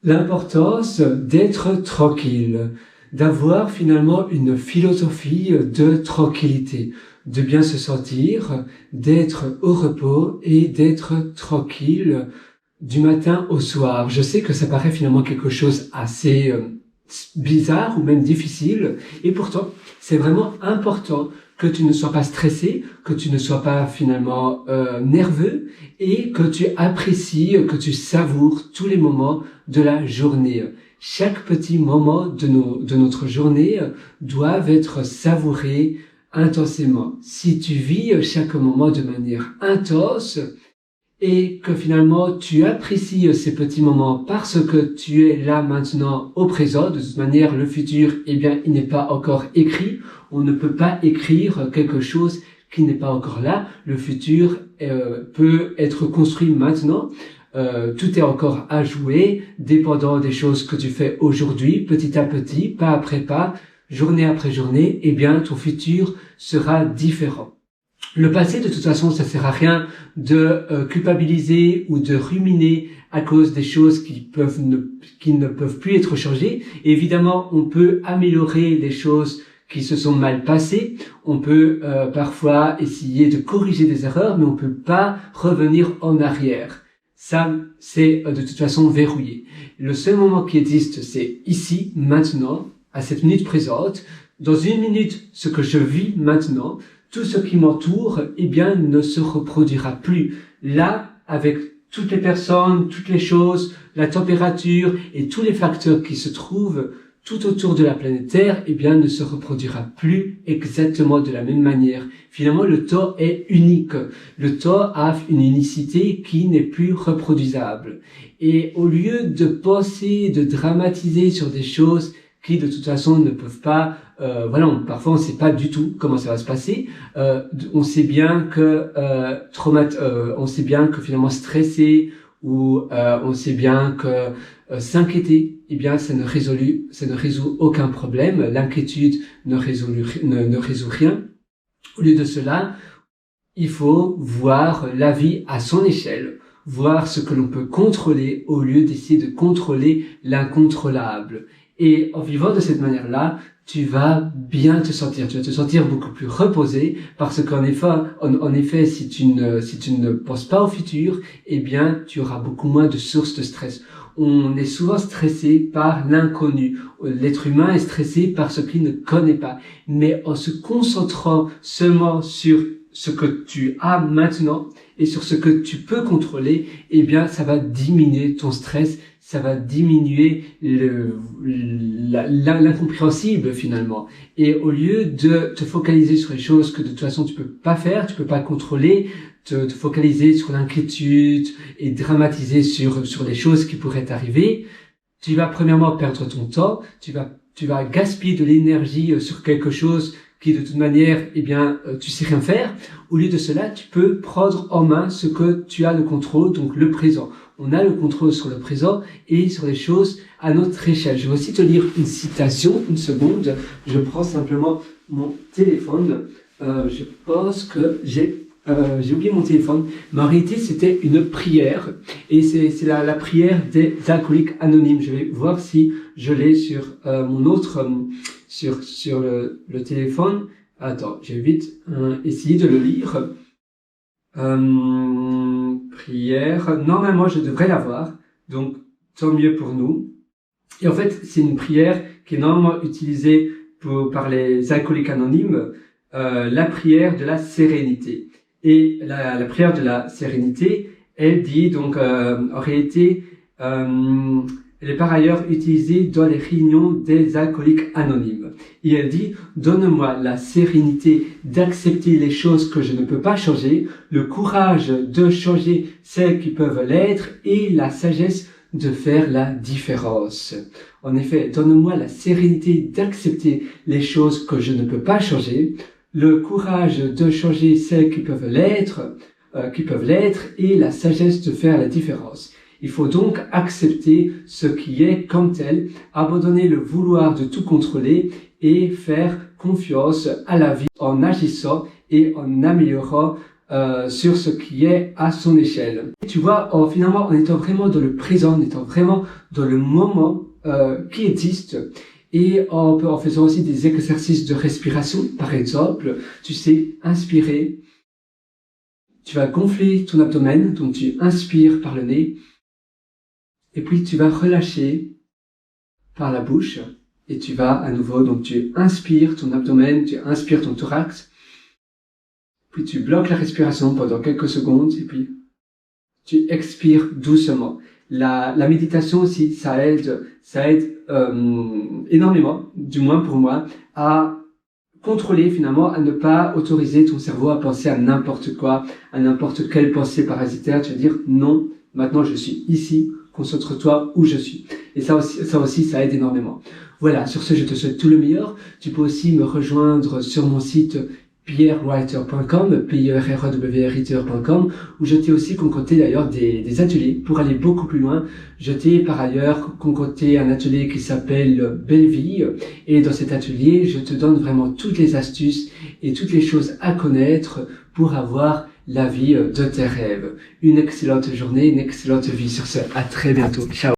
L'importance d'être tranquille, d'avoir finalement une philosophie de tranquillité, de bien se sentir, d'être au repos et d'être tranquille du matin au soir. Je sais que ça paraît finalement quelque chose assez bizarre ou même difficile, et pourtant c'est vraiment important que tu ne sois pas stressé, que tu ne sois pas finalement nerveux, et que tu apprécies, que tu savoures tous les moments de la journée. Chaque petit moment de notre journée doivent être savourés intensément. Si tu vis chaque moment de manière intense, et que finalement tu apprécies ces petits moments parce que tu es là maintenant au présent. De toute manière, le futur, eh bien, il n'est pas encore écrit. On ne peut pas écrire quelque chose qui n'est pas encore là. Le futur peut être construit maintenant. Tout est encore à jouer, dépendant des choses que tu fais aujourd'hui, petit à petit, pas après pas, journée après journée. Eh bien, ton futur sera différent. Le passé, de toute façon, ça sert à rien de culpabiliser ou de ruminer à cause des choses qui ne peuvent plus être changées. Et évidemment, on peut améliorer les choses qui se sont mal passées. On peut parfois essayer de corriger des erreurs, mais on peut pas revenir en arrière. Ça, c'est de toute façon verrouillé. Le seul moment qui existe, c'est ici, maintenant, à cette minute présente. Dans une minute, ce que je vis maintenant, tout ce qui m'entoure, eh bien, ne se reproduira plus. Là, avec toutes les personnes, toutes les choses, la température et tous les facteurs qui se trouvent tout autour de la planète Terre, eh bien, ne se reproduira plus exactement de la même manière. Finalement, le temps est unique. Le temps a une unicité qui n'est plus reproduisable. Et au lieu de penser, de dramatiser sur des choses qui de toute façon ne peuvent pas, parfois on sait pas du tout comment ça va se passer. On sait bien que on sait bien que finalement stresser ou on sait bien que s'inquiéter, eh bien ça ne résout aucun problème. L'inquiétude ne résout rien. Au lieu de cela, il faut voir la vie à son échelle, voir ce que l'on peut contrôler au lieu d'essayer de contrôler l'incontrôlable. Et en vivant de cette manière-là, tu vas bien te sentir. Tu vas te sentir beaucoup plus reposé parce qu'en effet, si tu ne penses pas au futur, eh bien, tu auras beaucoup moins de sources de stress. On est souvent stressé par l'inconnu. L'être humain est stressé par ce qu'il ne connaît pas. Mais en se concentrant seulement sur ce que tu as maintenant et sur ce que tu peux contrôler, eh bien, ça va diminuer ton stress, ça va diminuer l'incompréhensible finalement. Et au lieu de te focaliser sur les choses que de toute façon tu peux pas faire, tu peux pas contrôler, te focaliser sur l'inquiétude et dramatiser sur les choses qui pourraient t'arriver, tu vas premièrement perdre ton temps, tu vas gaspiller de l'énergie sur quelque chose qui de toute manière, eh bien, tu sais rien faire. Au lieu de cela, tu peux prendre en main ce que tu as le contrôle, donc le présent. On a le contrôle sur le présent et sur les choses à notre échelle. Je vais aussi te lire une citation, une seconde. Je prends simplement mon téléphone. Je pense que j'ai oublié mon téléphone, mais en réalité c'était une prière et c'est la prière des alcooliques anonymes. Je vais voir si je l'ai sur mon autre sur le téléphone. Attends, je vais vite essayer de le lire. Prière. Normalement, je devrais l'avoir, donc tant mieux pour nous. Et en fait, c'est une prière qui est normalement utilisée par les alcooliques anonymes, la prière de la sérénité. Et la prière de la sérénité, elle dit donc en réalité, elle est par ailleurs utilisée dans les réunions des alcooliques anonymes. Et elle dit, donne-moi la sérénité d'accepter les choses que je ne peux pas changer, le courage de changer celles qui peuvent l'être et la sagesse de faire la différence. En effet, donne-moi la sérénité d'accepter les choses que je ne peux pas changer, le courage de changer celles qui peuvent l'être et la sagesse de faire la différence. Il faut donc accepter ce qui est comme tel, abandonner le vouloir de tout contrôler et faire confiance à la vie en agissant et en améliorant sur ce qui est à son échelle. Et tu vois, finalement, en étant vraiment dans le présent, en étant vraiment dans le moment qui existe, et en faisant aussi des exercices de respiration, par exemple, tu sais, inspirer, tu vas gonfler ton abdomen, donc tu inspires par le nez, et puis tu vas relâcher par la bouche, et tu vas à nouveau, donc tu inspires ton abdomen, tu inspires ton thorax, puis tu bloques la respiration pendant quelques secondes, et puis tu expires doucement. La méditation aussi, ça aide énormément, du moins pour moi, à contrôler finalement, à ne pas autoriser ton cerveau à penser à n'importe quoi, à n'importe quelle pensée parasitaire. Tu vas dire non, maintenant je suis ici, concentre-toi où je suis. Et ça aussi, ça aide énormément. Voilà, sur ce, je te souhaite tout le meilleur. Tu peux aussi me rejoindre sur mon site pierrewriter.com, pierrewriter.com, où je t'ai aussi concocté d'ailleurs des ateliers pour aller beaucoup plus loin. Je t'ai par ailleurs concocté un atelier qui s'appelle Belle Vie, et dans cet atelier, je te donne vraiment toutes les astuces et toutes les choses à connaître pour avoir la vie de tes rêves. Une excellente journée, une excellente vie. Sur ce, à très bientôt. Ciao.